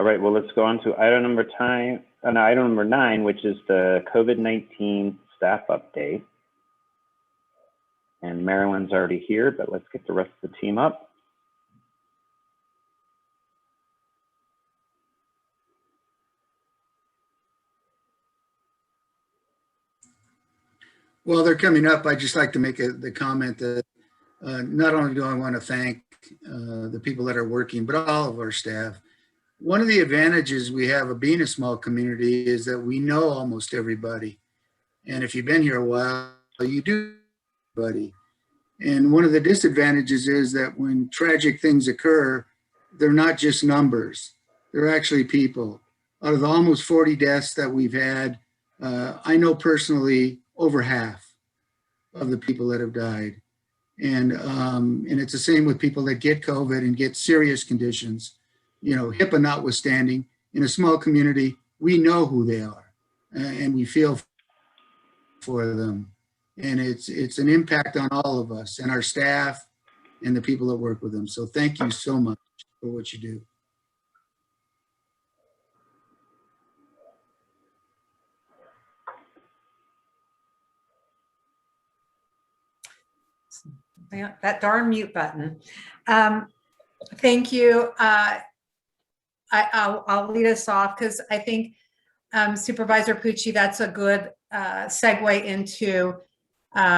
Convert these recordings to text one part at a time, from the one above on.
All right, well, let's go on to item number 9, which is the COVID-19 staff update. And Marilyn's already here, but let's get the rest of the team up. While they're coming up, I'd just like to make the comment that not only do I want to thank the people that are working, but all of our staff. One of the advantages we have of being a small community is that we know almost everybody. And if you've been here a while, you do know everybody. And one of the disadvantages is that when tragic things occur, they're not just numbers. They're actually people. Out of the almost 40 deaths that we've had, I know personally over half of the people that have died. And it's the same with people that get COVID and get serious conditions. You know, HIPAA notwithstanding, in a small community, we know who they are and we feel for them. And it's an impact on all of us and our staff and the people that work with them. So thank you so much for what you do. Yeah, that darn mute button. Thank you. I'll lead us off because I think Supervisor Pucci, that's a good segue into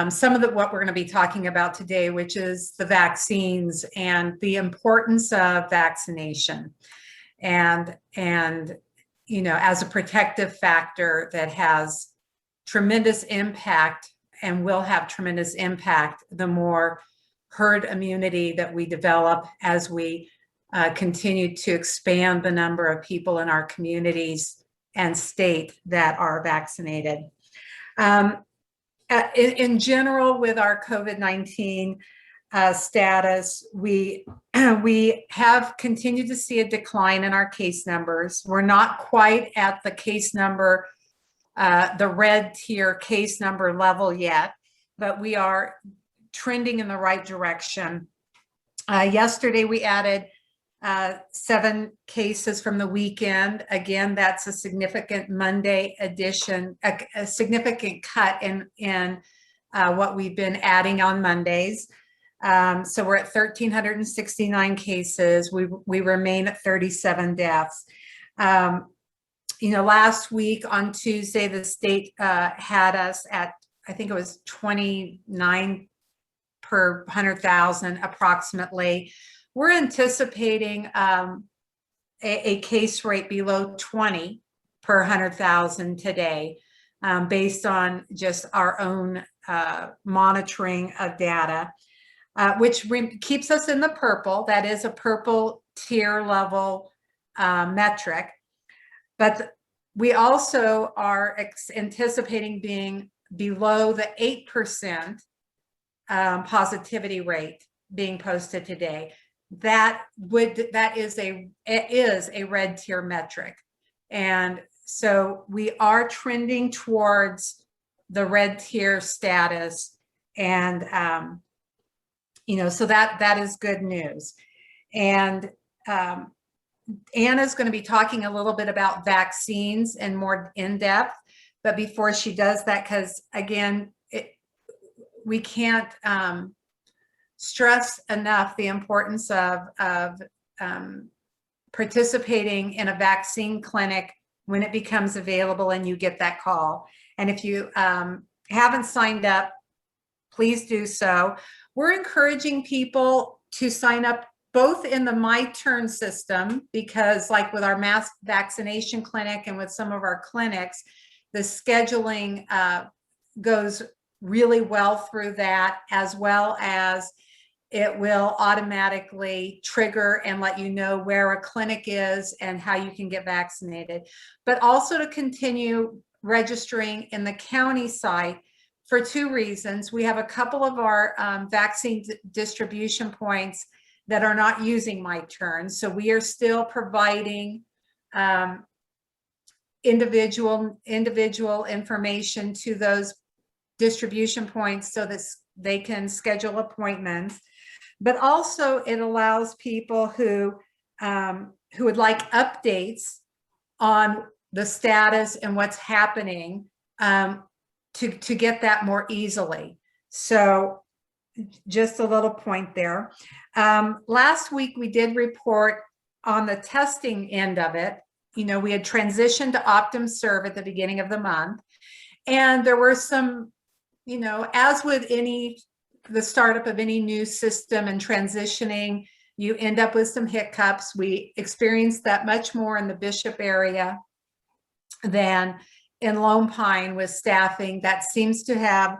some of what we're going to be talking about today, which is the vaccines and the importance of vaccination, and you know, as a protective factor that has tremendous impact and will have tremendous impact the more herd immunity that we develop as we continue to expand the number of people in our communities and state that are vaccinated. In general, with our COVID-19 status, we have continued to see a decline in our case numbers. We're not quite at the case number, the red tier case number level yet, but we are trending in the right direction. Yesterday, we added 7 cases from the weekend. Again, that's a significant Monday addition, a significant cut in what we've been adding on Mondays. So we're at 1,369 cases. We remain at 37 deaths. You know, last week on Tuesday, the state had us at, I think it was 29 per 100,000 approximately. We're anticipating a case rate below 20 per 100,000 today, based on just our own monitoring of data, which keeps us in the purple. That is a purple tier level metric. But we also are anticipating being below the 8% positivity rate being posted today. It is a red tier metric. And so we are trending towards the red tier status. And, you know, so that is good news. And Anna's going to be talking a little bit about vaccines and more in depth. But before she does that, because again, we can't stress enough the importance of participating in a vaccine clinic when it becomes available and you get that call. And if you haven't signed up, please do so. We're encouraging people to sign up both in the My Turn system, because like with our mass vaccination clinic and with some of our clinics, the scheduling goes really well through that, as well as it will automatically trigger and let you know where a clinic is and how you can get vaccinated. But also to continue registering in the county site for 2 reasons. We have a couple of our vaccine distribution points that are not using My Turn. So we are still providing individual information to those distribution points so that they can schedule appointments. But also it allows people who who would like updates on the status and what's happening to get that more easily. So just a little point there. Last week, we did report on the testing end of it. You know, we had transitioned to OptumServe at the beginning of the month. And there were some, you know, as with the startup of any new system and transitioning, you end up with some hiccups. We experienced that much more in the Bishop area than in Lone Pine with staffing. That seems to have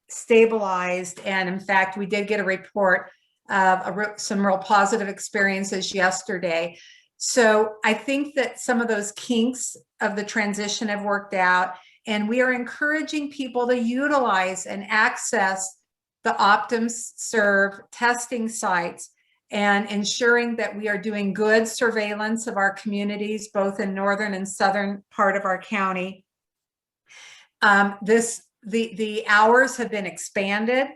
stabilized. And in fact, we did get a report of some real positive experiences yesterday. So I think that some of those kinks of the transition have worked out, and we are encouraging people to utilize and access the OptumServe testing sites and ensuring that we are doing good surveillance of our communities, both in northern and southern part of our county. The hours have been expanded,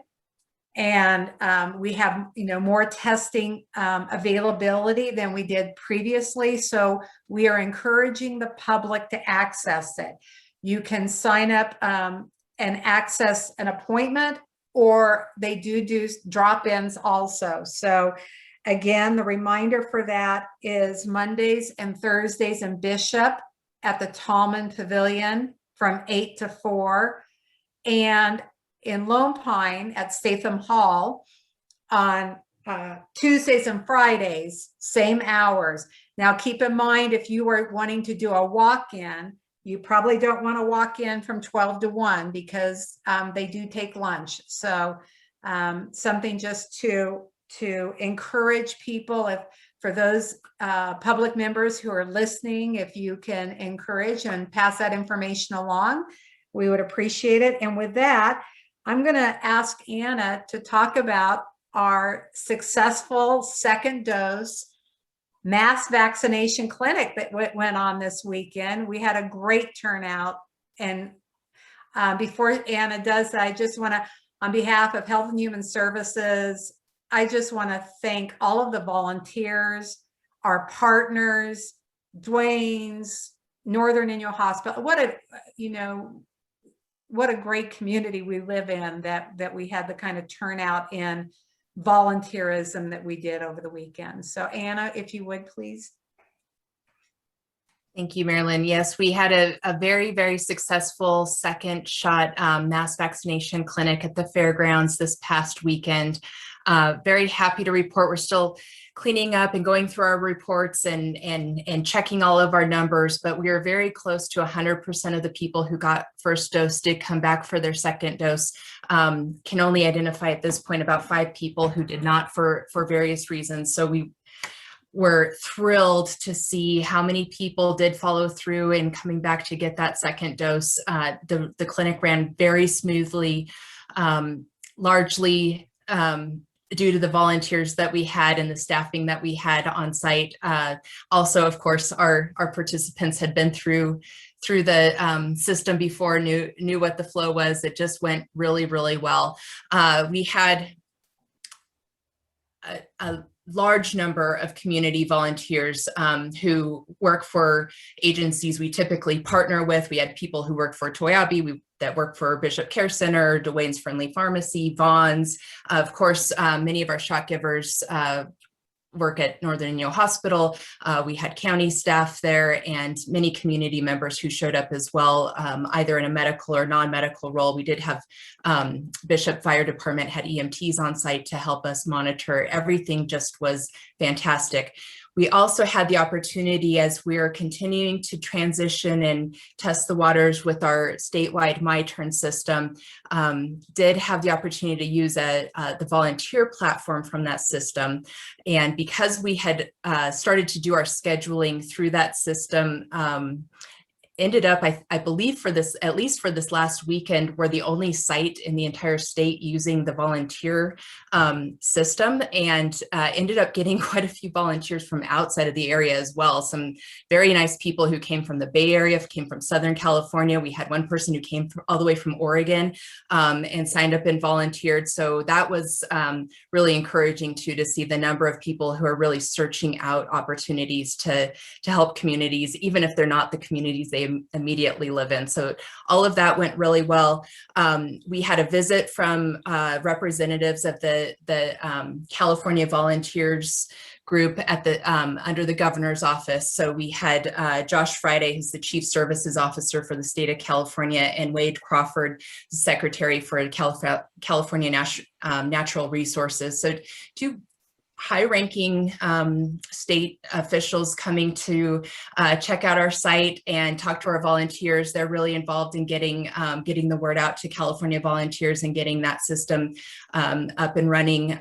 and we have, you know, more testing availability than we did previously. So we are encouraging the public to access it. You can sign up and access an appointment, or they do drop-ins also. So again, the reminder for that is Mondays and Thursdays in Bishop at the Tallman Pavilion from 8 to 4, and in Lone Pine at Statham Hall on Tuesdays and Fridays, same hours. Now keep in mind, if you are wanting to do a walk-in, you probably don't want to walk in from 12 to 1 because they do take lunch. So something just to encourage people, for those public members who are listening, if you can encourage and pass that information along, we would appreciate it. And with that, I'm going to ask Anna to talk about our successful second dose mass vaccination clinic that went on this weekend. We had a great turnout. And before Anna does that, I just want to, on behalf of Health and Human Services, I just want to thank all of the volunteers, our partners, Dwayne's, Northern Inyo Hospital. What a great community we live in, that we had the kind of turnout in volunteerism that we did over the weekend. So Anna, if you would, please. Thank you, Marilyn. Yes, we had a very, very successful second shot mass vaccination clinic at the fairgrounds this past weekend. Very happy to report we're still cleaning up and going through our reports and checking all of our numbers, but we are very close to 100% of the people who got first dose did come back for their second dose. Can only identify at this point about 5 people who did not for various reasons. So we were thrilled to see how many people did follow through and coming back to get that second dose. The clinic ran very smoothly, largely due to the volunteers that we had and the staffing that we had on site. Also, of course, our participants had been through the system before, knew what the flow was. It just went really, really well. We had a large number of community volunteers who work for agencies we typically partner with. We had people who work for Toyabe, that work for Bishop Care Center, Dwayne's Friendly Pharmacy, Vaughn's. Of course, many of our shot givers work at Northern Inyo Hospital. We had county staff there and many community members who showed up as well, either in a medical or non-medical role. We did have Bishop Fire Department had EMTs on site to help us monitor. Everything just was fantastic. We also had the opportunity, as we are continuing to transition and test the waters with our statewide My Turn system, did have the opportunity to use the volunteer platform from that system. And because we had started to do our scheduling through that system ended up, I believe for this, at least for this last weekend, we're the only site in the entire state using the volunteer system, and ended up getting quite a few volunteers from outside of the area as well. Some very nice people who came from the Bay Area, came from Southern California. We had one person who came all the way from Oregon and signed up and volunteered. So that was really encouraging too, to see the number of people who are really searching out opportunities to help communities, even if they're not the communities they immediately live in. So all of that went really well. We had a visit from representatives of the California Volunteers group at the under the governor's office. So we had Josh Friday, who's the Chief Services Officer for the state of California, and Wade Crawford, Secretary for California Natural Resources. So two high-ranking state officials coming to check out our site and talk to our volunteers. They're really involved in getting the word out to California volunteers and getting that system up and running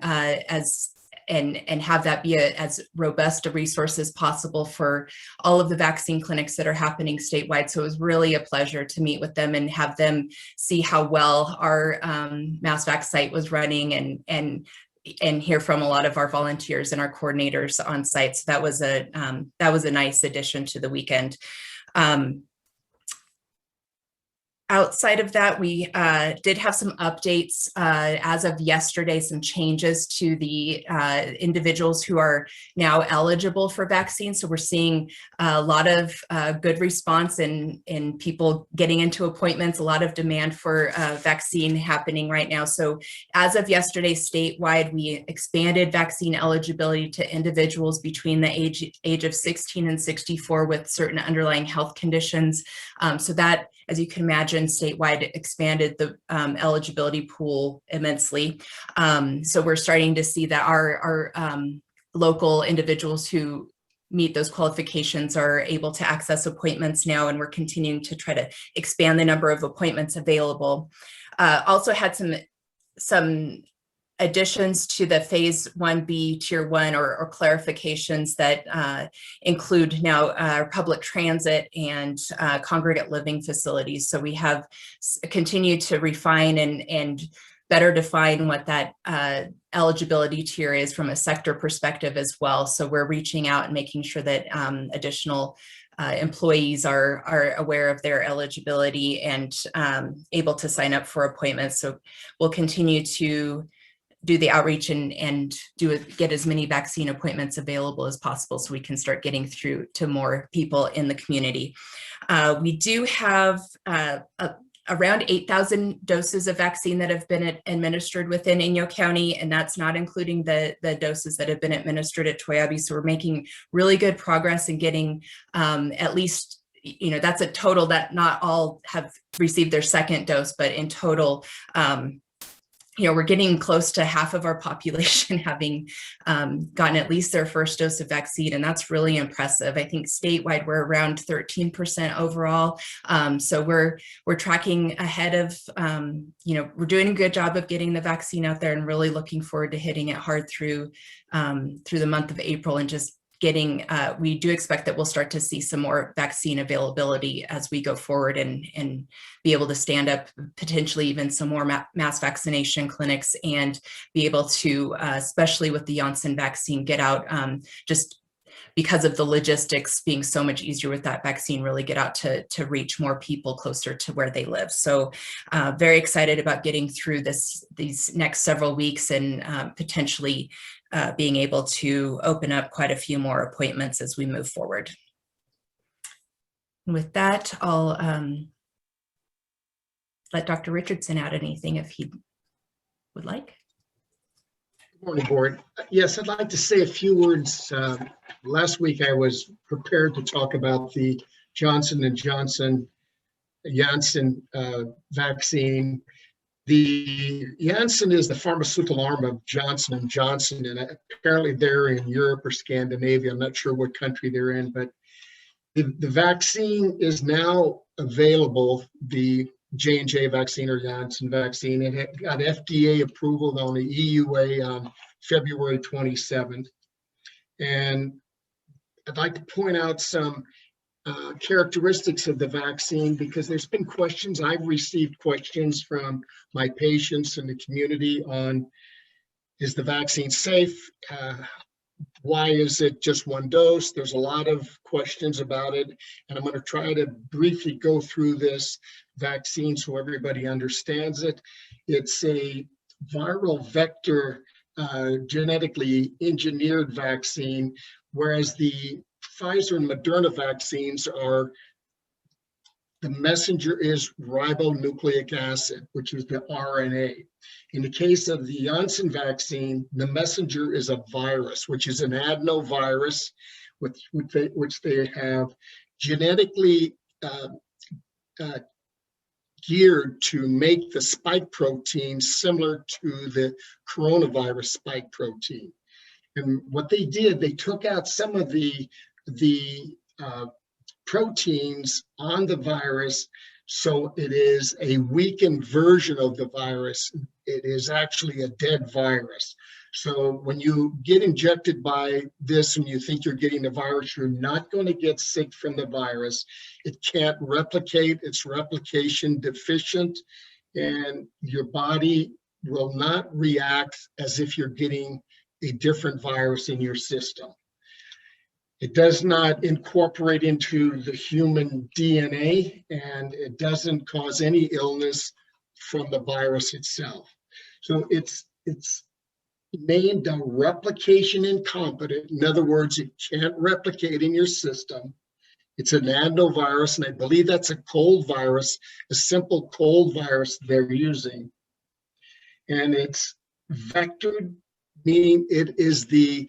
and have that be as robust a resource as possible for all of the vaccine clinics that are happening statewide. So it was really a pleasure to meet with them and have them see how well our MassVac site was running, and hear from a lot of our volunteers and our coordinators on site. So that was a nice addition to the weekend. Outside of that, we did have some updates as of yesterday, some changes to the individuals who are now eligible for vaccines. So we're seeing a lot of good response in people getting into appointments, a lot of demand for vaccine happening right now. So as of yesterday, statewide, we expanded vaccine eligibility to individuals between the age of 16 and 64 with certain underlying health conditions. So that, as you can imagine, statewide expanded the eligibility pool immensely. So we're starting to see that our local individuals who meet those qualifications are able to access appointments now, and we're continuing to try to expand the number of appointments available. Also had some additions to the phase 1B tier 1 or clarifications that include now public transit and congregate living facilities. So we have continued to refine and better define what that eligibility tier is from a sector perspective as well. So we're reaching out and making sure that additional employees are aware of their eligibility and able to sign up for appointments. So we'll continue to do the outreach and get as many vaccine appointments available as possible so we can start getting through to more people in the community. We do have around 8,000 doses of vaccine that have been administered within Inyo County, and that's not including the doses that have been administered at Toyabe. So we're making really good progress in getting at least, that's a total that not all have received their second dose, but in total, we're getting close to half of our population having gotten at least their first dose of vaccine, and that's really impressive. I think statewide we're around 13% overall. So we're tracking ahead of, we're doing a good job of getting the vaccine out there, and really looking forward to hitting it hard through the month of April, and just getting, we do expect that we'll start to see some more vaccine availability as we go forward and be able to stand up potentially even some more mass vaccination clinics, and be able to, especially with the Janssen vaccine, get out just because of the logistics being so much easier with that vaccine, really get out to reach more people closer to where they live. So very excited about getting through these next several weeks and potentially being able to open up quite a few more appointments as we move forward. And with that, I'll let Dr. Richardson add anything if he would like. Good morning, board. Yes, I'd like to say a few words. Last week, I was prepared to talk about the Johnson & Johnson Janssen vaccine. The Janssen is the pharmaceutical arm of Johnson & Johnson, and apparently they're in Europe or Scandinavia. I'm not sure what country they're in, but the vaccine is now available, the J&J vaccine or Janssen vaccine. It got FDA approval on the EUA on February 27th. And I'd like to point out some characteristics of the vaccine, because there's been questions. I've received questions from my patients in the community on, is the vaccine safe? Why is it just one dose? There's a lot of questions about it, and I'm going to try to briefly go through this vaccine so everybody understands it. It's a viral vector, genetically engineered vaccine, whereas the Pfizer and Moderna vaccines are, the messenger is ribonucleic acid, which is the RNA. In the case of the Janssen vaccine, the messenger is a virus, which is an adenovirus, which they have genetically geared to make the spike protein similar to the coronavirus spike protein. And what they did, they took out some of the proteins on the virus, so it is a weakened version of the virus. It is actually a dead virus. So when you get injected by this and you think you're getting the virus, you're not going to get sick from the virus. It can't replicate, it's replication deficient, and your body will not react as if you're getting a different virus in your system. It does not incorporate into the human DNA, and it doesn't cause any illness from the virus itself. So it's named a replication incompetent. In other words, it can't replicate in your system. It's an adenovirus, and I believe that's a cold virus, a simple cold virus they're using. And it's vectored, meaning it is the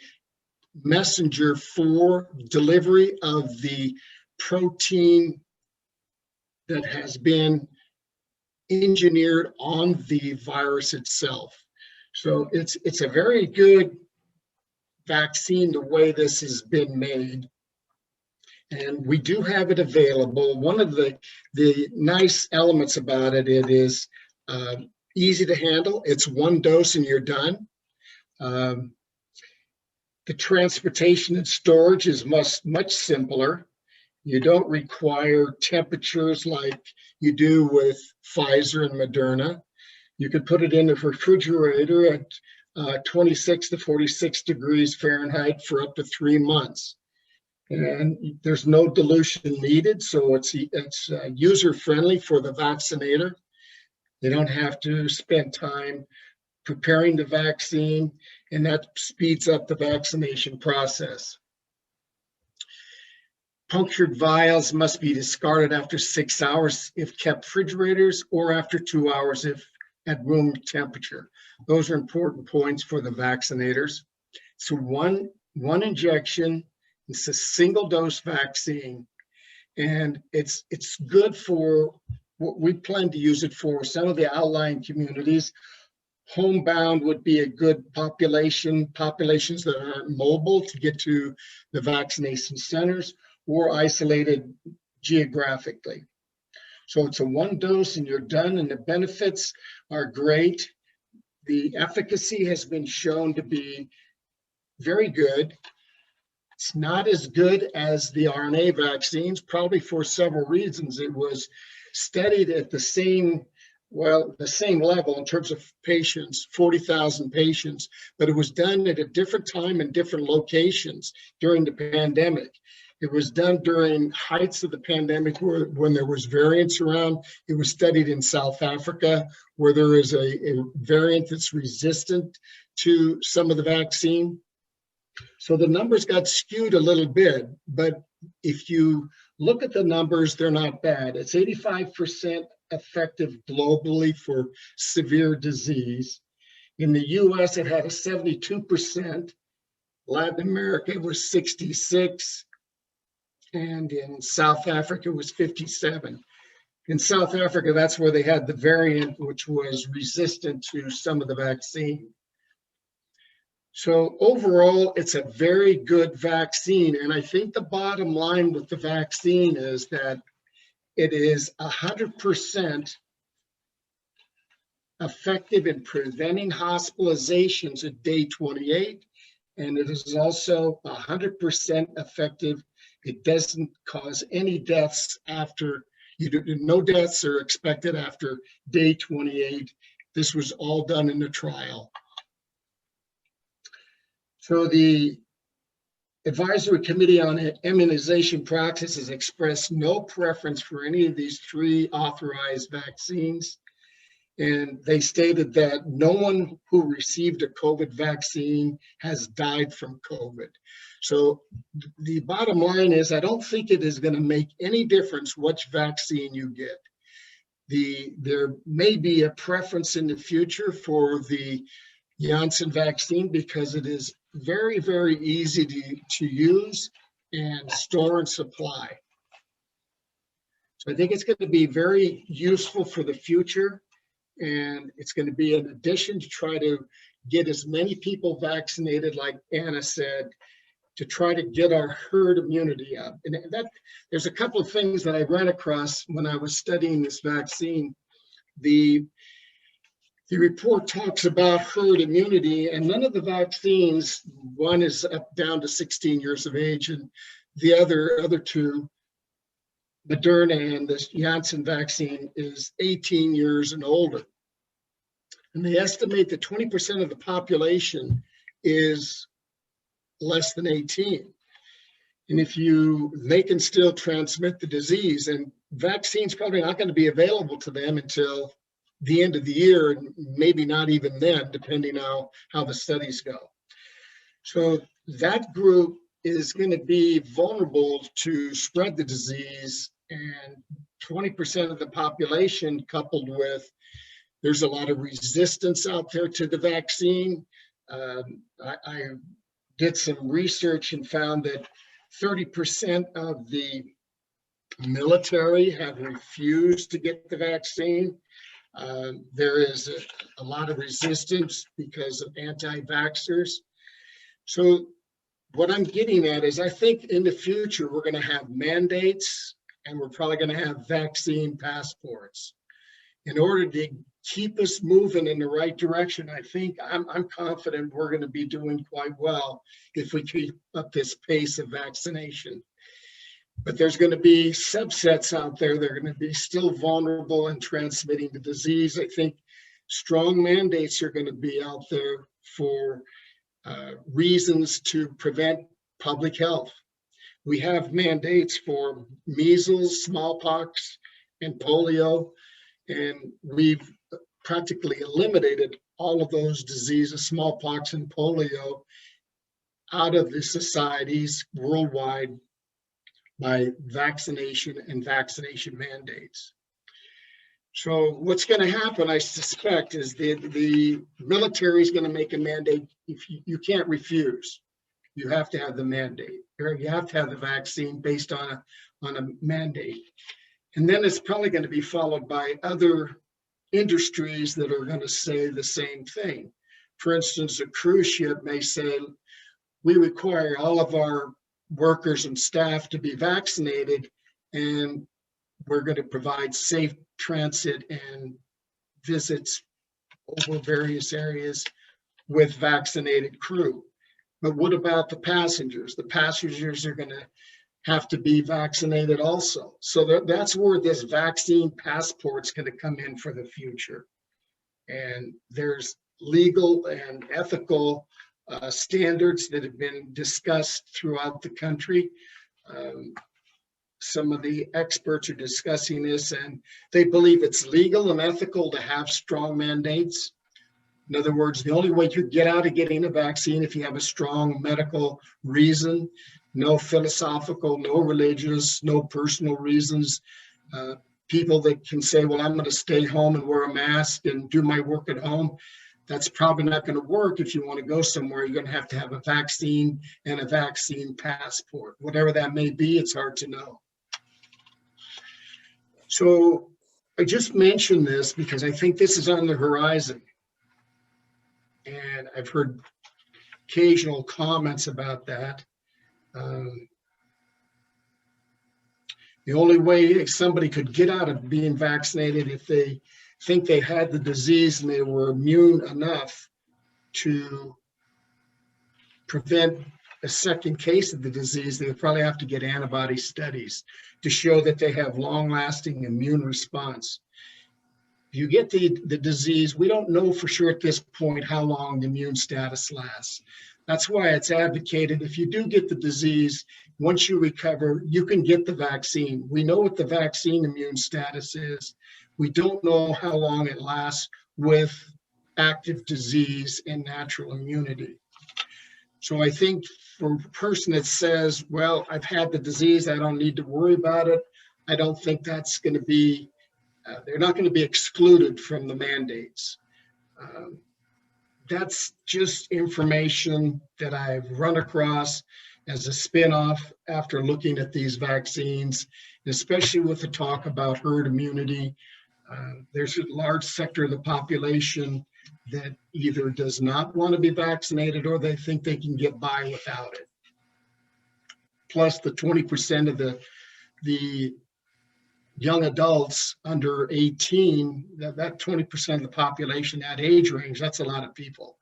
messenger for delivery of the protein that has been engineered on the virus itself. So it's a very good vaccine the way this has been made. And we do have it available. One of the nice elements about it, it is easy to handle. It's one dose and you're done. The transportation and storage is much simpler. You don't require temperatures like you do with Pfizer and Moderna. You could put it in the refrigerator at 26 to 46 degrees Fahrenheit for up to 3 months. And there's no dilution needed, so it's user-friendly for the vaccinator. They don't have to spend time preparing the vaccine, and that speeds up the vaccination process. Punctured vials must be discarded after 6 hours if kept refrigerators, or after 2 hours if at room temperature. Those are important points for the vaccinators. So one injection, it's a single dose vaccine, and it's good for what we plan to use it for. Some of the outlying communities, homebound would be a good populations that aren't mobile to get to the vaccination centers, or isolated geographically. So it's a one dose and you're done, and the benefits are great. The efficacy has been shown to be very good. It's not as good as the RNA vaccines, probably for several reasons. It was studied at the same level in terms of patients, 40,000 patients, but it was done at a different time and different locations during the pandemic. It was done during heights of the pandemic when there was variants around. It was studied in South Africa, where there is a variant that's resistant to some of the vaccine. So the numbers got skewed a little bit, but if you look at the numbers, they're not bad. It's 85% effective globally for severe disease. In the US, it had a 72%. Latin America, it was 66%. And in South Africa, it was 57%. In South Africa, that's where they had the variant, which was resistant to some of the vaccine. So overall, it's a very good vaccine. And I think the bottom line with the vaccine is that it is 100% effective in preventing hospitalizations at day 28. And it is also 100% effective It doesn't cause any deaths after, no deaths are expected after day 28. This was all done in the trial. So the Advisory Committee on Immunization Practices expressed no preference for any of these 3 authorized vaccines. And they stated that no one who received a COVID vaccine has died from COVID. So the bottom line is, I don't think it is going to make any difference which vaccine you get. There may be a preference in the future for the Janssen vaccine because it is very, very easy to use and store and supply. So I think it's going to be very useful for the future. And it's going to be an addition to try to get as many people vaccinated, like Anna said, to try to get our herd immunity up. And there's a couple of things that I ran across when I was studying this vaccine. The report talks about herd immunity, and none of the vaccines, one is up down to 16 years of age, and the other 2, Moderna and the Janssen vaccine, is 18 years and older. And they estimate that 20% of the population is less than 18. And they can still transmit the disease, and vaccines probably not going to be available to them until the end of the year, and maybe not even then, depending on how the studies go. So that group is going to be vulnerable to spread the disease, and 20% of the population, coupled with there's a lot of resistance out there to the vaccine. I did some research and found that 30% of the military have refused to get the vaccine. There is a lot of resistance because of anti-vaxxers. So what I'm getting at is, I think in the future, we're going to have mandates, and we're probably going to have vaccine passports. In order to keep us moving in the right direction, I think I'm confident we're going to be doing quite well if we keep up this pace of vaccination. But there's going to be subsets out there that are going to be still vulnerable and transmitting the disease. I think strong mandates are going to be out there for reasons to prevent public health. We have mandates for measles, smallpox, and polio, and we've practically eliminated all of those diseases, smallpox and polio, out of the societies worldwide by vaccination and vaccination mandates. So what's going to happen, I suspect, is the military is going to make a mandate. If you can't refuse, you have to have the mandate, or you have to have the vaccine based on a mandate. And then it's probably going to be followed by other industries that are going to say the same thing. For instance, a cruise ship may say, we require all of our workers and staff to be vaccinated, and we're going to provide safe transit and visits over various areas with vaccinated crew. But what about the passengers? The passengers are going to have to be vaccinated also. So that's where this vaccine passport is going to come in for the future. And there's legal and ethical standards that have been discussed throughout the country. Some of the experts are discussing this, and they believe it's legal and ethical to have strong mandates. In other words, the only way you get out of getting a vaccine if you have a strong medical reason, no philosophical, no religious, no personal reasons. People that can say, well, I'm going to stay home and wear a mask and do my work at home. That's probably not going to work. If you want to go somewhere, you're going to have a vaccine and a vaccine passport. Whatever that may be, it's hard to know. So I just mentioned this because I think this is on the horizon. And I've heard occasional comments about that. The only way somebody could get out of being vaccinated if they think they had the disease and they were immune enough to prevent a second case of the disease, they would probably have to get antibody studies to show that they have long-lasting immune response. If you get the disease, we don't know for sure at this point how long the immune status lasts. That's why it's advocated if you do get the disease, once you recover, you can get the vaccine. We know what the vaccine immune status is. We don't know how long it lasts with active disease and natural immunity. So I think for a person that says, well, I've had the disease, I don't need to worry about it, I don't think that's going to be, they're not going to be excluded from the mandates. That's just information that I've run across as a spinoff after looking at these vaccines, especially with the talk about herd immunity. There's a large sector of the population that either does not want to be vaccinated or they think they can get by without it. Plus the 20% of the young adults under 18, that 20% of the population, that age range, that's a lot of people.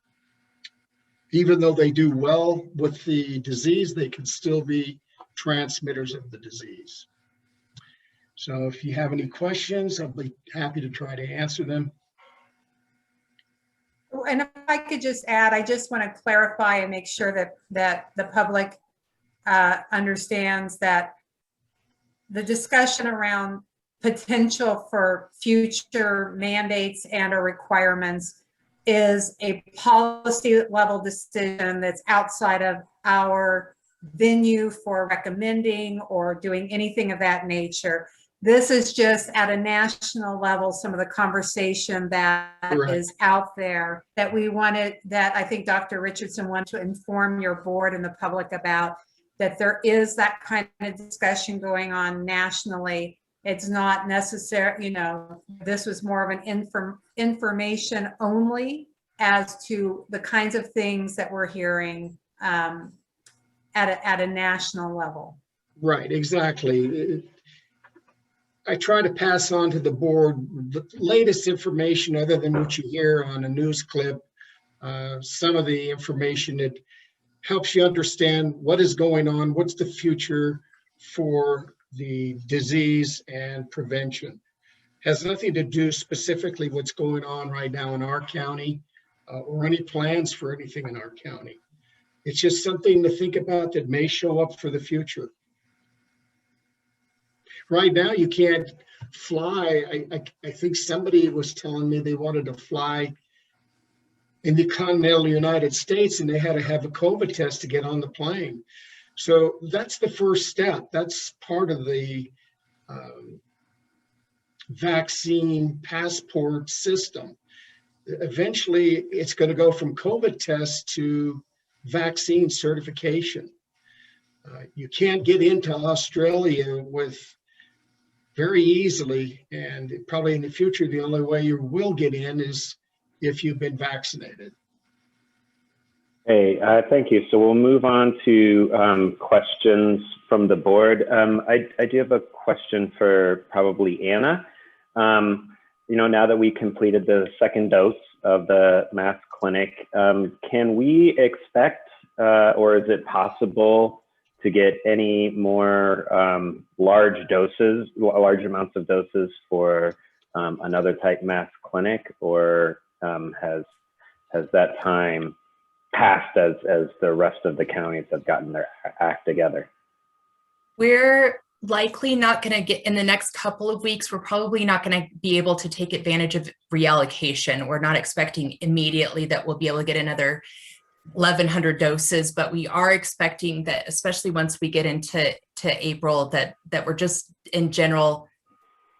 Even though they do well with the disease, they can still be transmitters of the disease. So if you have any questions, I'll be happy to try to answer them. And if I could just add, I just want to clarify and make sure that the public understands that the discussion around potential for future mandates and or requirements is a policy level decision that's outside of our venue for recommending or doing anything of that nature. This is just at a national level, some of the conversation that is out there that we wanted, that I think Dr. Richardson wanted to inform your board and the public about, that there is that kind of discussion going on nationally. It's not necessary, you know, this was more of an information only as to the kinds of things that we're hearing at a national level. Right, exactly. I try to pass on to the board the latest information other than what you hear on a news clip, some of the information that helps you understand what is going on, what's the future for the disease and prevention. Has nothing to do specifically what's going on right now in our county or any plans for anything in our county. It's just something to think about that may show up for the future. Right now, you can't fly. I think somebody was telling me they wanted to fly in the continental United States and they had to have a COVID test to get on the plane. So that's the first step. That's part of the vaccine passport system. Eventually, it's going to go from COVID tests to vaccine certification. You can't get into Australia with very easily, and probably in the future, the only way you will get in is if you've been vaccinated. Hey, thank you. So we'll move on to questions from the board. I do have a question for probably Anna. You know, now that we completed the second dose of the mass clinic, can we expect, or is it possible to get any more large amounts of doses for another type mass clinic, or has that time passed as the rest of the counties have gotten their act together? We're likely not going to get, in the next couple of weeks, we're probably not going to be able to take advantage of reallocation. We're not expecting immediately that we'll be able to get another 1,100 doses, but we are expecting that, especially once we get into April, that we're just in general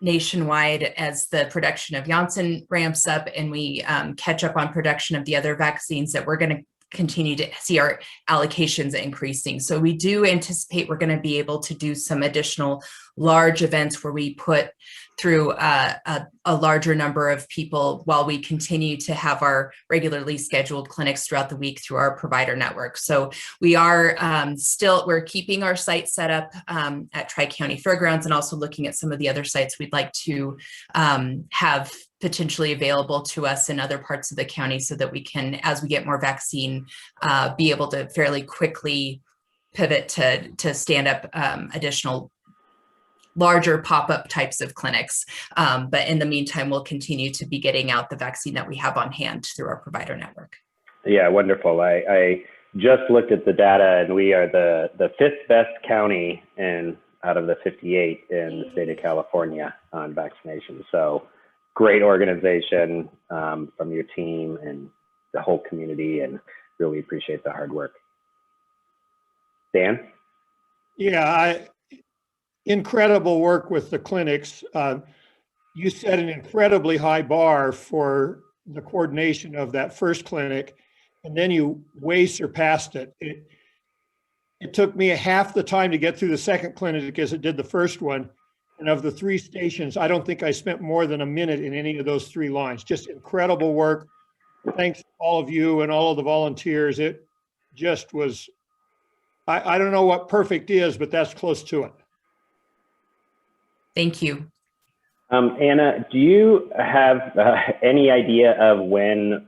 nationwide, as the production of Janssen ramps up and we catch up on production of the other vaccines, that we're going to continue to see our allocations increasing. So we do anticipate we're going to be able to do some additional large events where we put through a larger number of people while we continue to have our regularly scheduled clinics throughout the week through our provider network. So we are we're keeping our site set up at Tri-County Fairgrounds, and also looking at some of the other sites we'd like to have potentially available to us in other parts of the county, so that we can, as we get more vaccine, be able to fairly quickly pivot to stand up additional larger pop-up types of clinics. But in the meantime, we'll continue to be getting out the vaccine that we have on hand through our provider network. Yeah, wonderful. I just looked at the data, and we are the 5th best county out of the 58 in the state of California on vaccination. So great organization from your team and the whole community, and really appreciate the hard work. Dan? Yeah, incredible work with the clinics. You set an incredibly high bar for the coordination of that first clinic, and then you way surpassed it. It took me half the time to get through the second clinic as it did the first one. And of the 3 stations, I don't think I spent more than a minute in any of those 3 lines. Just incredible work. Thanks to all of you and all of the volunteers. It just was, I don't know what perfect is, but that's close to it. Thank you. Anna, do you have any idea of when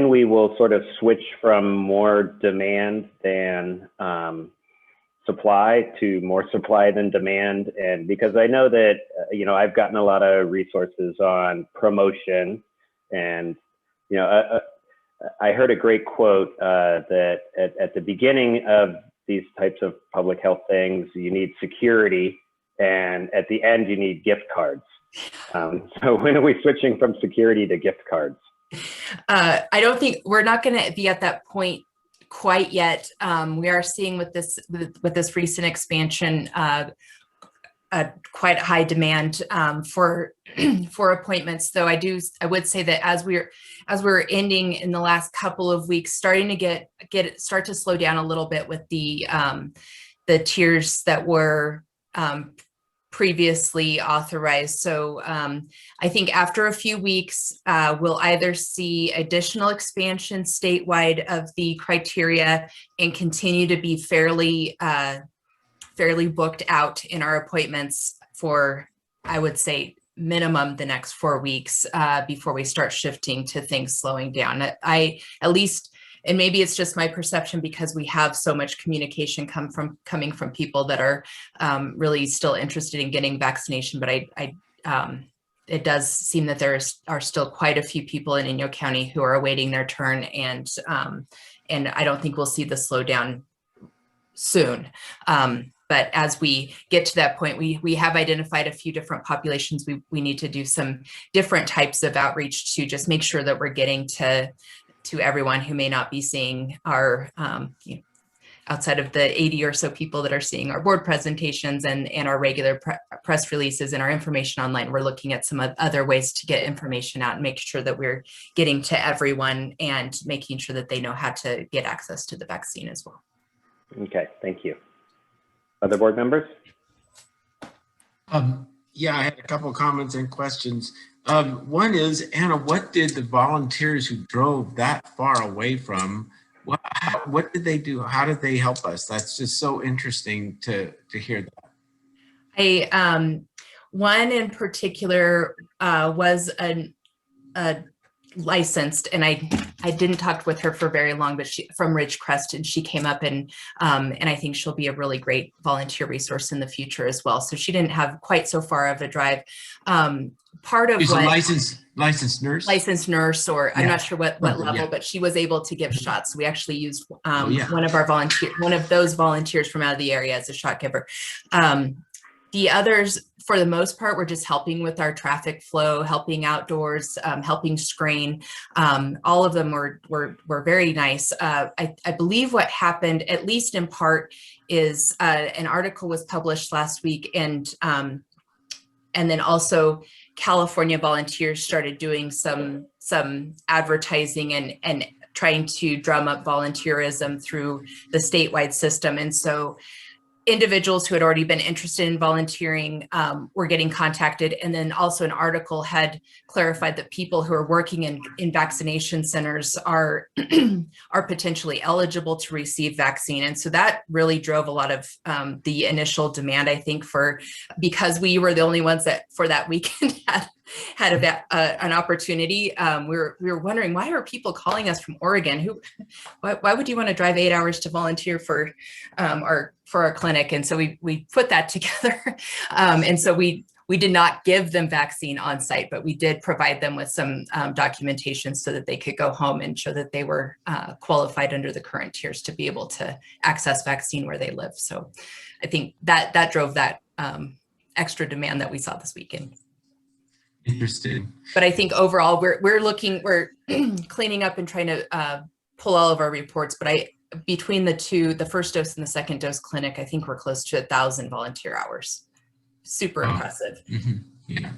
we will sort of switch from more demand than supply to more supply than demand? And because I know that, I've gotten a lot of resources on promotion, and, I heard a great quote that at the beginning of these types of public health things, you need security, and at the end, you need gift cards. So when are we switching from security to gift cards? I don't think we're not going to be at that point quite yet. We are seeing with this recent expansion quite high demand for appointments. Though I would say that as we're ending in the last couple of weeks, starting to start to slow down a little bit with the tiers that were previously authorized. So I think after a few weeks, we'll either see additional expansion statewide of the criteria and continue to be fairly booked out in our appointments for, I would say, minimum the next 4 weeks before we start shifting to things slowing down. And maybe it's just my perception because we have so much communication coming from people that are really still interested in getting vaccination. But it does seem that there are still quite a few people in Inyo County who are awaiting their turn, and I don't think we'll see the slowdown soon. But as we get to that point, we have identified a few different populations. We need to do some different types of outreach to just make sure that we're getting to everyone who may not be seeing our, outside of the 80 or so people that are seeing our board presentations and our regular press releases and our information online. We're looking at some other ways to get information out and make sure that we're getting to everyone and making sure that they know how to get access to the vaccine as well. Okay, thank you. Other board members? Yeah, I had a couple of comments and questions. One is, Anna, what did the volunteers who drove that far away from, what did they do? How did they help us? That's just so interesting to hear that. One in particular was a licensed, and I didn't talk with her for very long, but she from Ridgecrest, and she came up and I think she'll be a really great volunteer resource in the future as well. So she didn't have quite so far of a drive. Part of She's what a licensed nurse, or yeah. I'm not sure what level, yeah. But she was able to give shots. So we actually used one of those volunteers from out of the area as a shot giver. The others, for the most part, were just helping with our traffic flow, helping outdoors, helping screen. All of them were very nice. I believe what happened, at least in part, is an article was published last week, and then also California volunteers started doing some advertising and trying to drum up volunteerism through the statewide system. And so individuals who had already been interested in volunteering were getting contacted. And then also an article had clarified that people who are working in vaccination centers are potentially eligible to receive vaccine. And so that really drove a lot of the initial demand, I think, because we were the only ones that for that weekend had an opportunity. We were wondering, why are people calling us from Oregon? Why would you want to drive 8 hours to volunteer for our clinic? And so we put that together. And so we did not give them vaccine on site, but we did provide them with some documentation so that they could go home and show that they were qualified under the current tiers to be able to access vaccine where they live. So I think that drove that extra demand that we saw this weekend. Interesting. But I think overall we're cleaning up and trying to pull all of our reports. But between the two, the first dose and the second dose clinic, I think we're close to 1,000 volunteer hours. Super impressive. Mm-hmm.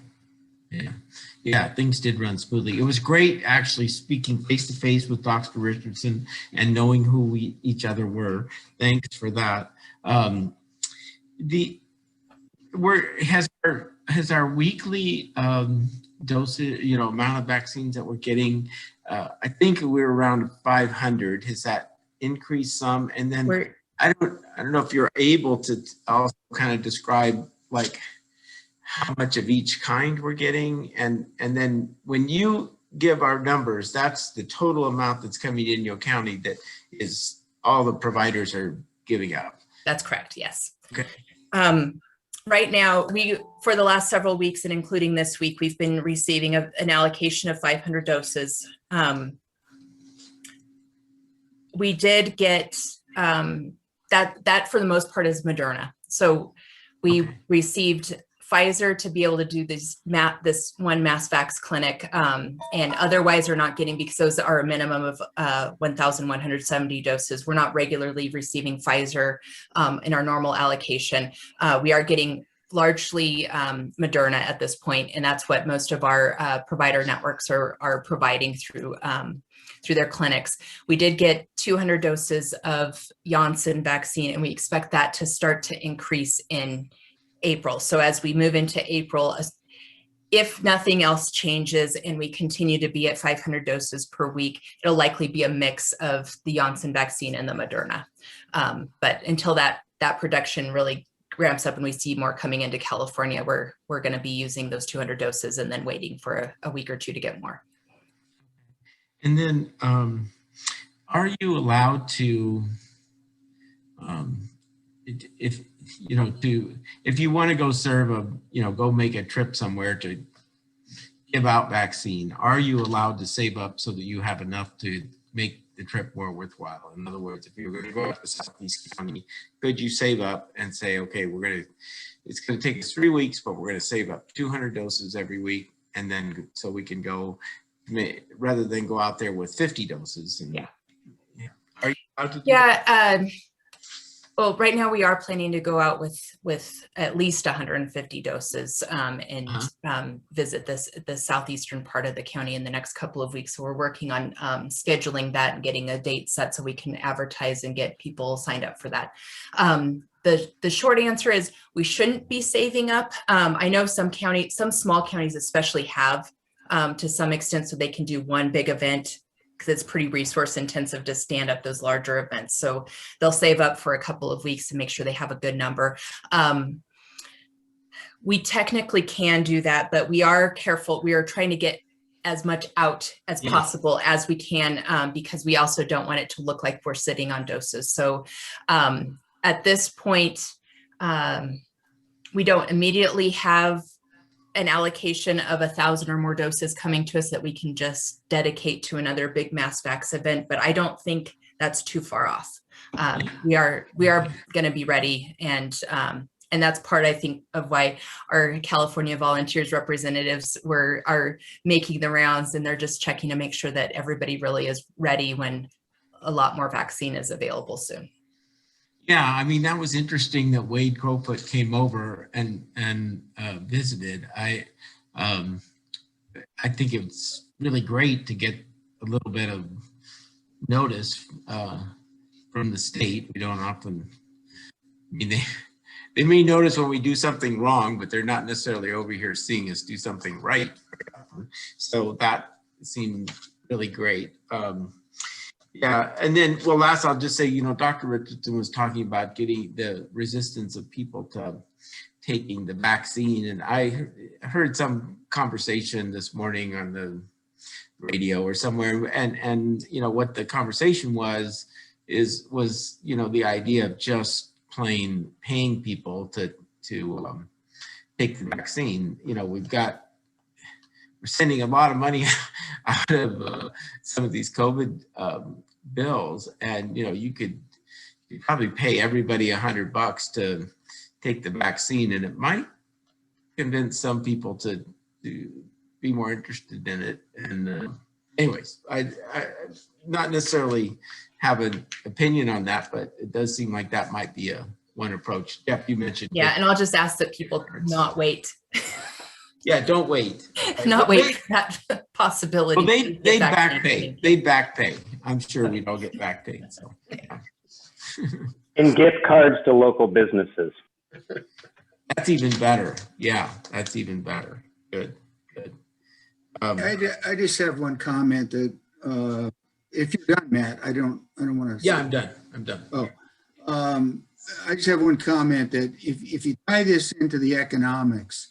Yeah, things did run smoothly. It was great actually speaking face to face with Dr. Richardson and knowing who each other were. Thanks for that. Has our weekly dosage, amount of vaccines that we're getting, I think we're around 500. Has that increased some? And then I don't know if you're able to also kind of describe like how much of each kind we're getting, and then when you give our numbers, that's the total amount that's coming in Inyo County that is all the providers are giving out. That's correct. Yes. Okay. Right now, for the last several weeks and including this week, we've been receiving an allocation of 500 doses. We did get that for the most part is Moderna. So we received Pfizer to be able to do this one mass vax clinic, and otherwise are not getting, because those are a minimum of 1,170 doses. We're not regularly receiving Pfizer in our normal allocation. We are getting largely Moderna at this point, and that's what most of our provider networks are providing through their clinics. We did get 200 doses of Janssen vaccine, and we expect that to start to increase in April. So as we move into April, if nothing else changes and we continue to be at 500 doses per week, it'll likely be a mix of the Janssen vaccine and the Moderna. But until that production really ramps up and we see more coming into California, we're going to be using those 200 doses and then waiting for a week or two to get more. And then are you allowed to, if you want to go serve go make a trip somewhere to give out vaccine, are you allowed to save up so that you have enough to make the trip more worthwhile? In other words, if you're going to go to Southeast County, could you save up and say, okay, it's going to take us 3 weeks, but we're going to save up 200 doses every week, and then so we can go, rather than go out there with 50 doses? And, yeah. Are you allowed to do that? Well, right now we are planning to go out with at least 150 doses and visit the southeastern part of the county in the next couple of weeks. So we're working on scheduling that and getting a date set so we can advertise and get people signed up for that. The short answer is we shouldn't be saving up. I know some small counties especially have to some extent, so they can do one big event, because it's pretty resource intensive to stand up those larger events. So they'll save up for a couple of weeks to make sure they have a good number. We technically can do that, but we are careful. We are trying to get as much out as possible as we can, because we also don't want it to look like we're sitting on doses. So at this point, we don't immediately have an allocation of 1,000 or more doses coming to us that we can just dedicate to another big mass vax event, but I don't think that's too far off. We are going to be ready, and that's part, I think, of why our California Volunteers representatives are making the rounds, and they're just checking to make sure that everybody really is ready when a lot more vaccine is available soon. Yeah, I mean, that was interesting that Wade Crowfoot came over and visited. I think it's really great to get a little bit of notice from the state. We don't often, I mean, they may notice when we do something wrong, but they're not necessarily over here seeing us do something right. So that seemed really great. Yeah, and then, well, last I'll just say, Dr. Richardson was talking about getting the resistance of people to taking the vaccine. And I heard some conversation this morning on the radio or somewhere, and you know what the conversation was the idea of just plain paying people to take the vaccine. You know, we're sending a lot of money out of some of these COVID bills, and you know, you'd probably pay everybody $100 to take the vaccine, and it might convince some people to be more interested in it. And anyways, I not necessarily have an opinion on that, but it does seem like that might be one approach. Jeff, you mentioned. Yeah, and I'll just ask that people not wait. Yeah, don't wait. Not wait for that possibility. Well, they'd back pay. They'd back pay. I'm sure we'd all get back paid. So. Yeah. And gift cards to local businesses. That's even better. Yeah, that's even better. Good. I just have one comment that if you're done, Matt, I don't want to. Yeah, I'm done. Oh, I just have one comment that if you tie this into the economics,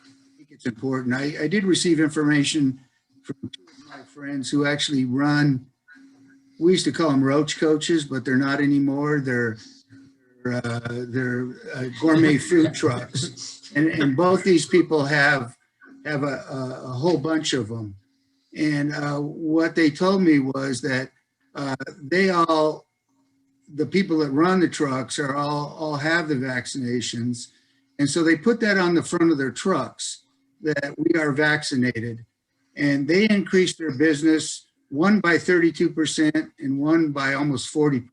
I think it's important. I did receive information from two of my friends who actually run. We used to call them roach coaches, but they're not anymore. They're gourmet food trucks, and both these people have a whole bunch of them. And what they told me was that the people that run the trucks all have the vaccinations, and so they put that on the front of their trucks that we are vaccinated, and they increased their business, one by 32% and one by almost 40%.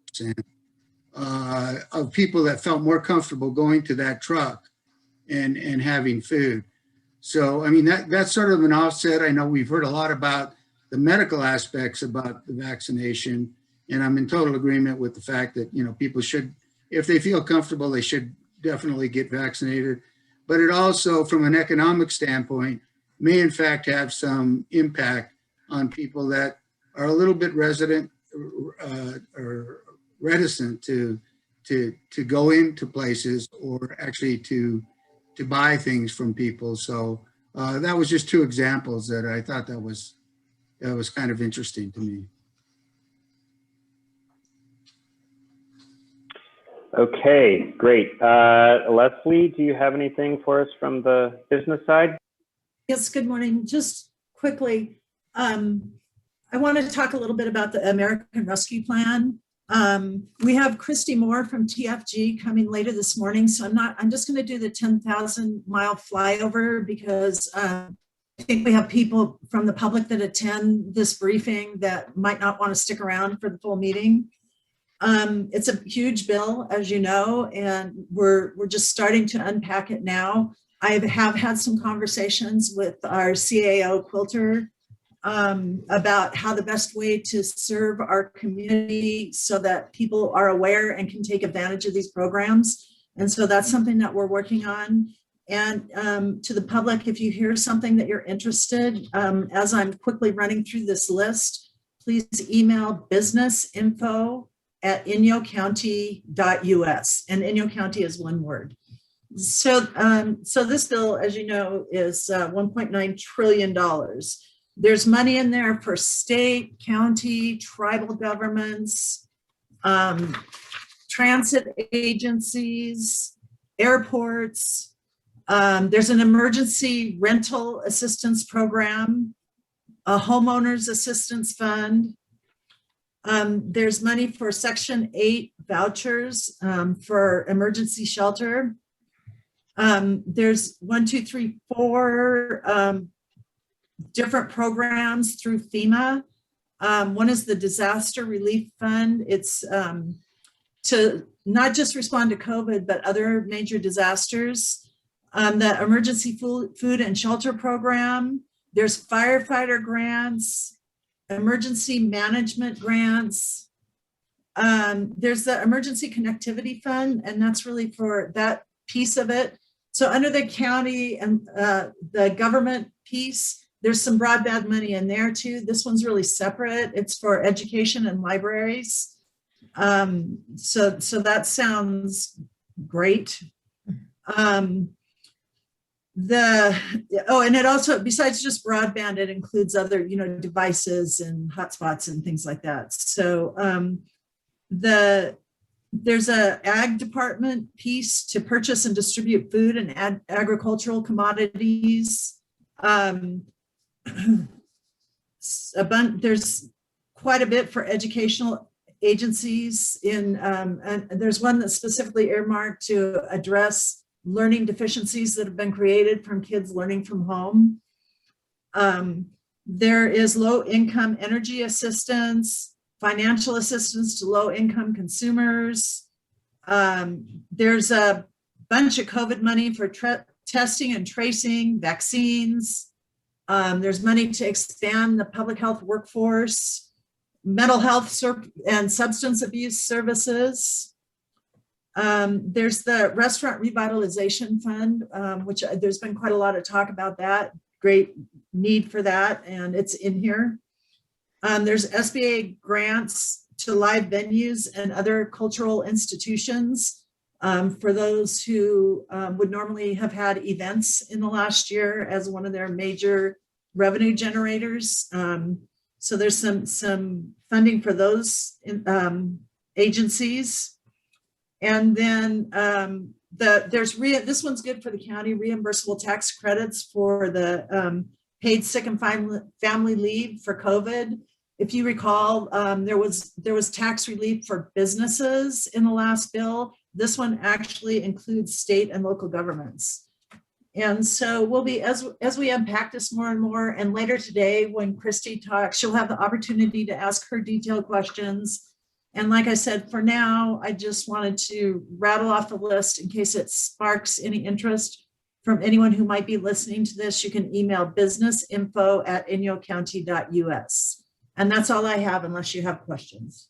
Of people that felt more comfortable going to that truck and having food. So, I mean, that's sort of an offset. I know we've heard a lot about the medical aspects about the vaccination, and I'm in total agreement with the fact that, you know, people should, if they feel comfortable, they should definitely get vaccinated. But it also, from an economic standpoint, may in fact have some impact on people that are a little bit reticent to go into places or actually to buy things from people. So that was just two examples that I thought that was kind of interesting to me. Okay, great. Leslie, do you have anything for us from the business side? Yes, good morning. Just quickly, I wanted to talk a little bit about the American Rescue Plan. We have Christy Moore from TFG coming later this morning, so I'm just going to do the 10,000 mile flyover because I think we have people from the public that attend this briefing that might not want to stick around for the full meeting. It's a huge bill, as you know, and we're just starting to unpack it now. I have had some conversations with our CAO Quilter about how the best way to serve our community so that people are aware and can take advantage of these programs. And so that's something that we're working on. And to the public, if you hear something that you're interested, as I'm quickly running through this list, please email businessinfo@inyocounty.us. And Inyo County is one word. So this bill, as you know, is $1.9 trillion. There's money in there for state, county, tribal governments, transit agencies, airports. There's an emergency rental assistance program, a homeowners assistance fund. There's money for Section 8 vouchers for emergency shelter. There's 4 different programs through FEMA. One is the Disaster Relief Fund. It's to not just respond to COVID, but other major disasters. The Emergency Food and Shelter Program. There's firefighter grants, emergency management grants. There's the Emergency Connectivity Fund, and that's really for that piece of it. So under the county and the government piece, there's some broadband money in there too. This one's really separate. It's for education and libraries. So that sounds great. And it also, besides just broadband, it includes other, devices and hotspots and things like that. So there's a ag department piece to purchase and distribute food and agricultural commodities. There's quite a bit for educational agencies and there's one that's specifically earmarked to address learning deficiencies that have been created from kids learning from home. There is low-income energy assistance, financial assistance to low-income consumers. There's a bunch of COVID money for testing and tracing, vaccines. There's money to expand the public health workforce, mental health and substance abuse services. There's the Restaurant Revitalization Fund, which there's been quite a lot of talk about that. Great need for that, and it's in here. There's SBA grants to live venues and other cultural institutions for those who would normally have had events in the last year as one of their major revenue generators. So there's some funding for those agencies. And then this one's good for the county, reimbursable tax credits for the paid sick and family leave for COVID. If you recall, there was tax relief for businesses in the last bill. This one actually includes state and local governments. And so we'll be, as we unpack this more and more, and later today when Christy talks, she'll have the opportunity to ask her detailed questions. And like I said, for now, I just wanted to rattle off the list in case it sparks any interest from anyone who might be listening to this. You can email businessinfo@inyocounty.us. And that's all I have, unless you have questions.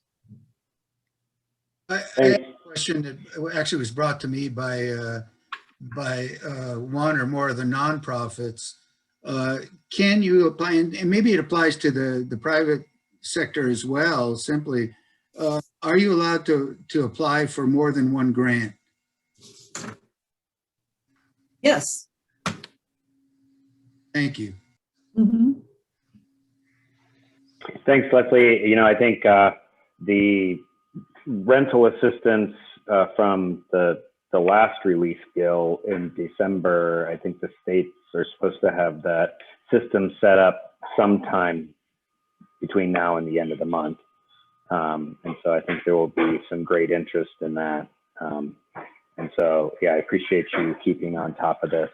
I have a question that actually was brought to me by one or more of the nonprofits. Can you apply, and maybe it applies to the private sector as well, simply, are you allowed to apply for more than one grant? Yes. Thank you. Mm-hmm. Thanks, Leslie. I think the rental assistance from the last release bill in December, I think the states are supposed to have that system set up sometime between now and the end of the month. And so I think there will be some great interest in that. And so, yeah, I appreciate you keeping on top of this.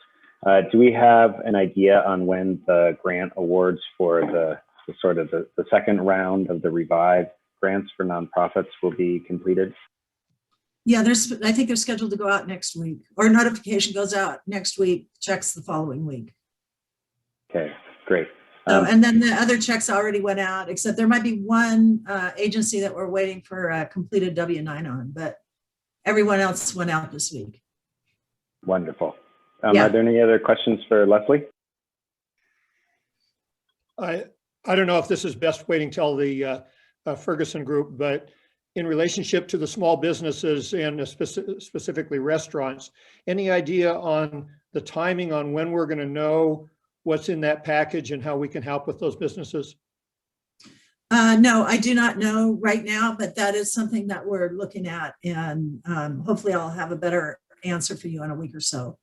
Do we have an idea on when the grant awards for the second round of the Revive grants for nonprofits will be completed? Yeah, I think they're scheduled to go out next week, or notification goes out next week, checks the following week. Okay, great. And then the other checks already went out, except there might be one agency that we're waiting for a completed W-9 on, but everyone else went out this week. Wonderful. Yeah. Are there any other questions for Leslie? I don't know if this is best waiting till the Ferguson group, but in relationship to the small businesses and specifically restaurants, any idea on the timing on when we're going to know what's in that package and how we can help with those businesses? No, I do not know right now, but that is something that we're looking at, and hopefully I'll have a better answer for you in a week or so.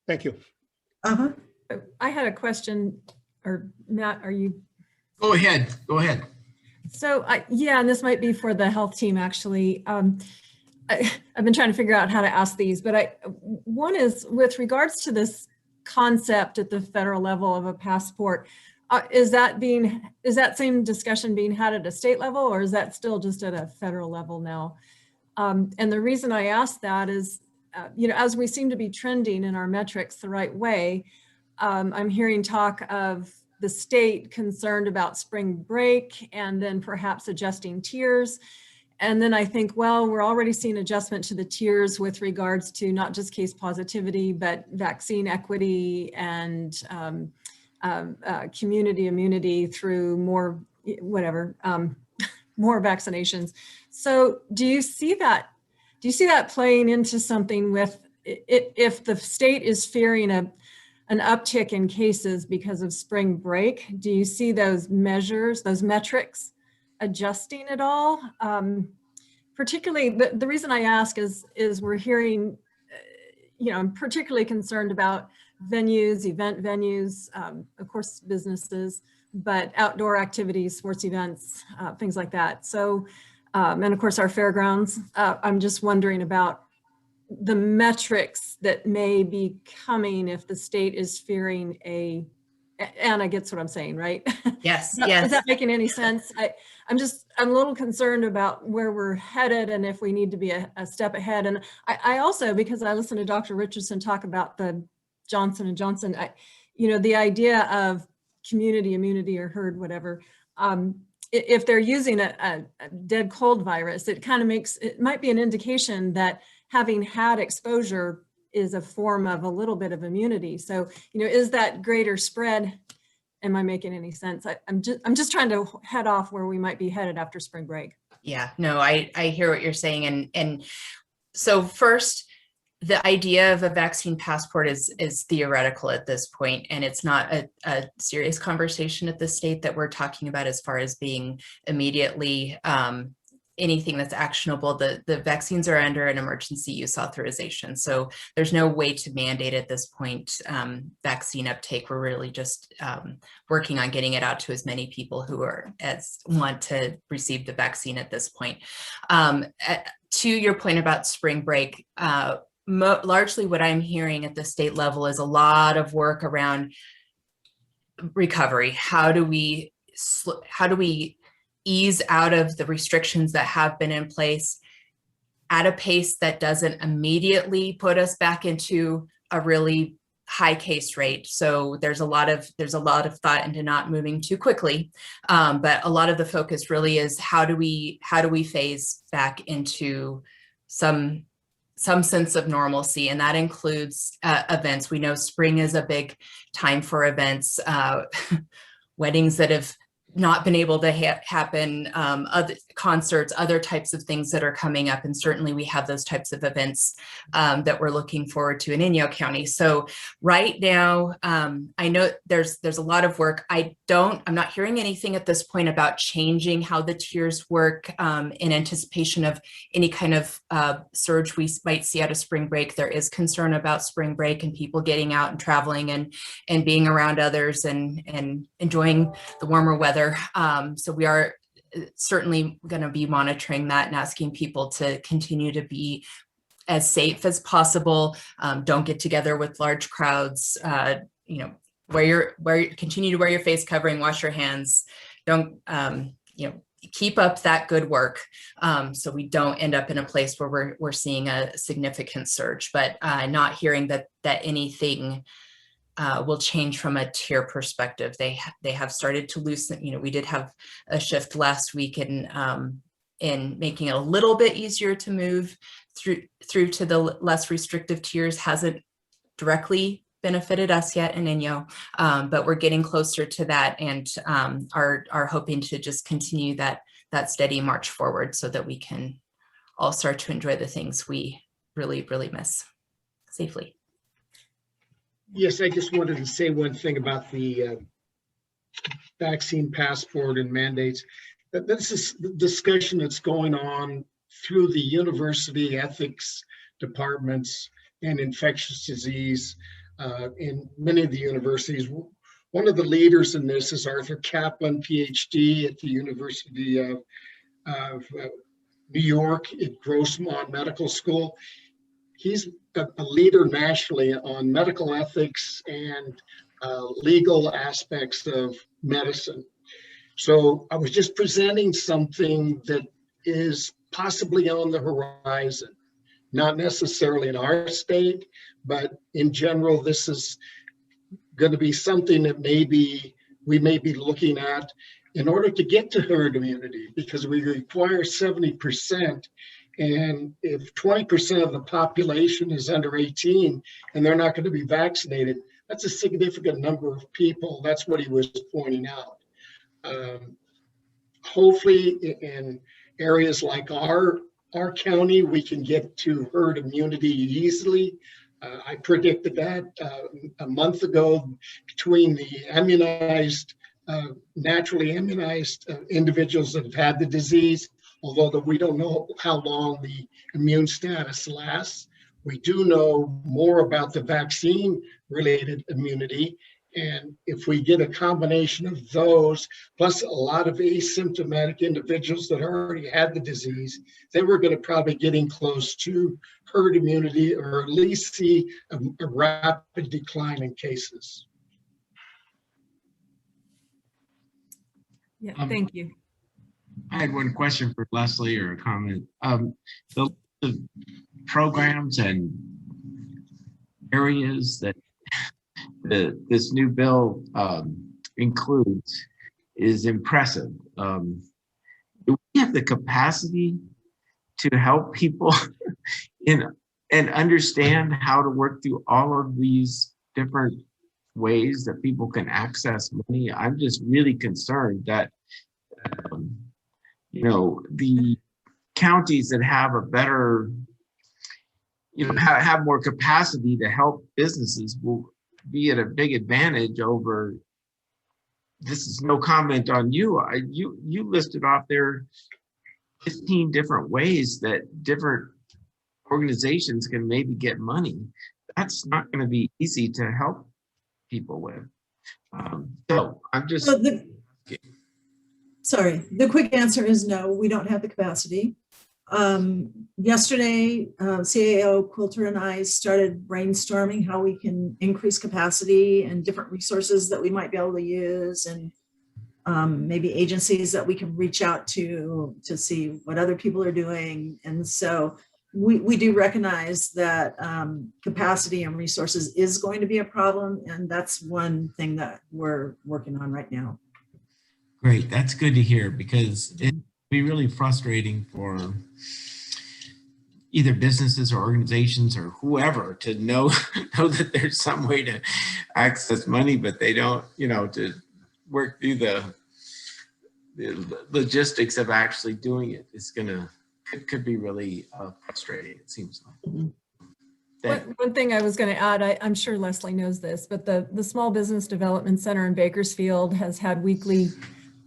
Thank you. Uh-huh. I had a question, or Matt, are you? Go ahead. So yeah, and this might be for the health team actually. I've been trying to figure out how to ask these, but one is with regards to this concept at the federal level of a passport. Is that same discussion being had at a state level, or is that still just at a federal level now? And the reason I ask that is, as we seem to be trending in our metrics the right way, I'm hearing talk of the state concerned about spring break and then perhaps adjusting tiers. And then I think, well, we're already seeing adjustment to the tiers with regards to not just case positivity, but vaccine equity and community immunity through more vaccinations. So do you see that playing into something with if the state is fearing an uptick in cases because of spring break, do you see those measures, those metrics adjusting at all? Particularly, the reason I ask is we're hearing, I'm particularly concerned about venues, event venues, of course, businesses, but outdoor activities, sports events, things like that. So, and of course our fairgrounds. I'm just wondering about the metrics that may be coming if the state is fearing Anna gets what I'm saying, right? Yes, Is yes. that making any sense? I'm a little concerned about where we're headed and if we need to be a step ahead. And I also, because I listened to Dr. Richardson talk about the Johnson & Johnson, the idea of community immunity or herd, whatever, if they're using a dead cold virus, it might be an indication that having had exposure is a form of a little bit of immunity. So, is that greater spread? Am I making any sense? I'm just trying to head off where we might be headed after spring break. Yeah, no, I hear what you're saying. And so first, the idea of a vaccine passport is theoretical at this point, and it's not a serious conversation at the state that we're talking about as far as being immediately anything that's actionable. The vaccines are under an emergency use authorization, so there's no way to mandate at this point vaccine uptake. We're really just working on getting it out to as many people who want to receive the vaccine at this point. To your point about spring break, largely what I'm hearing at the state level is a lot of work around recovery. How do we ease out of the restrictions that have been in place at a pace that doesn't immediately put us back into a really high case rate? So there's a lot of thought into not moving too quickly, but a lot of the focus really is how do we phase back into some sense of normalcy, and that includes events. We know spring is a big time for events, weddings that have not been able to happen, other concerts, other types of things that are coming up. And certainly we have those types of events that we're looking forward to in Inyo County. So right now, I know there's a lot of work. I'm not hearing anything at this point about changing how the tiers work in anticipation of any kind of surge we might see out of spring break. There is concern about spring break and people getting out and traveling and being around others and enjoying the warmer weather. So we are certainly going to be monitoring that and asking people to continue to be as safe as possible. Don't get together with large crowds. Continue to wear your face covering, wash your hands. Don't keep up that good work, so we don't end up in a place where we're seeing a significant surge. But not hearing that anything will change from a tier perspective. They have started to loosen. We did have a shift last week in making it a little bit easier to move through to the less restrictive tiers. Hasn't directly benefited us yet in Inyo, but we're getting closer to that, and are hoping to just continue that steady march forward so that we can all start to enjoy the things we really, really miss safely. Yes, I just wanted to say one thing about the vaccine passport and mandates. This is the discussion that's going on through the university ethics departments and infectious disease in many of the universities. One of the leaders in this is Arthur Kaplan, PhD at the University of New York at Grossmont Medical School. He's a leader nationally on medical ethics and legal aspects of medicine. So I was just presenting something that is possibly on the horizon, not necessarily in our state, but in general, this is going to be something that we may be looking at in order to get to herd immunity, because we require 70%. And if 20% of the population is under 18 and they're not going to be vaccinated, that's a significant number of people. That's what he was pointing out. Hopefully in areas like our county, we can get to herd immunity easily. I predicted that a month ago between the immunized, naturally immunized individuals that have had the disease, although that we don't know how long the immune status lasts. We do know more about the vaccine-related immunity. And if we get a combination of those, plus a lot of asymptomatic individuals that already had the disease, then we're going to probably getting close to herd immunity, or at least see a rapid decline in cases. Yeah, thank you. I had one question for Leslie, or a comment. The programs and areas that this new bill includes is impressive. Do we have the capacity to help people and understand how to work through all of these different ways that people can access money? I'm just really concerned that the counties that have a better, have more capacity to help businesses will be at a big advantage over. This is no comment on you. You listed off there 15 different ways that different organizations can maybe get money. That's not going to be easy to help people with. So I'm just. Sorry, the quick answer is no, we don't have the capacity. Yesterday, CAO Quilter and I started brainstorming how we can increase capacity and different resources that we might be able to use, and maybe agencies that we can reach out to see what other people are doing. And so we do recognize that capacity and resources is going to be a problem, and that's one thing that we're working on right now. Great, that's good to hear, because it'd be really frustrating for either businesses or organizations or whoever to know that there's some way to access money, but they don't, to work through the logistics of actually doing it. It could be really frustrating, it seems like. One thing I was going to add, I'm sure Leslie knows this, but the Small Business Development Center in Bakersfield has had weekly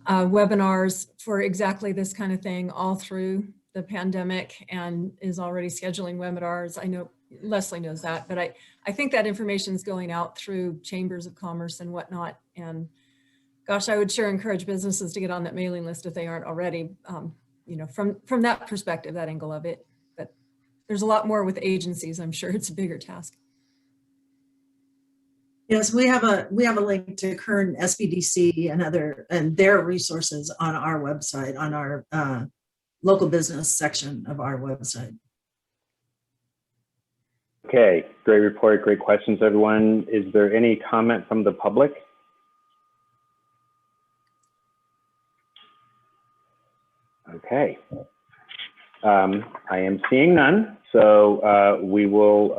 webinars for exactly this kind of thing all through the pandemic, and is already scheduling webinars. I know Leslie knows that, but I think that information is going out through chambers of commerce and whatnot. And gosh, I would sure encourage businesses to get on that mailing list if they aren't already, from that perspective, that angle of it. But there's a lot more with agencies. I'm sure it's a bigger task. Yes, we have a link to current SBDC and their resources on our website, on our local business section of our website. Okay, great report, great questions, everyone. Is there any comment from the public? Okay, I am seeing none, so we will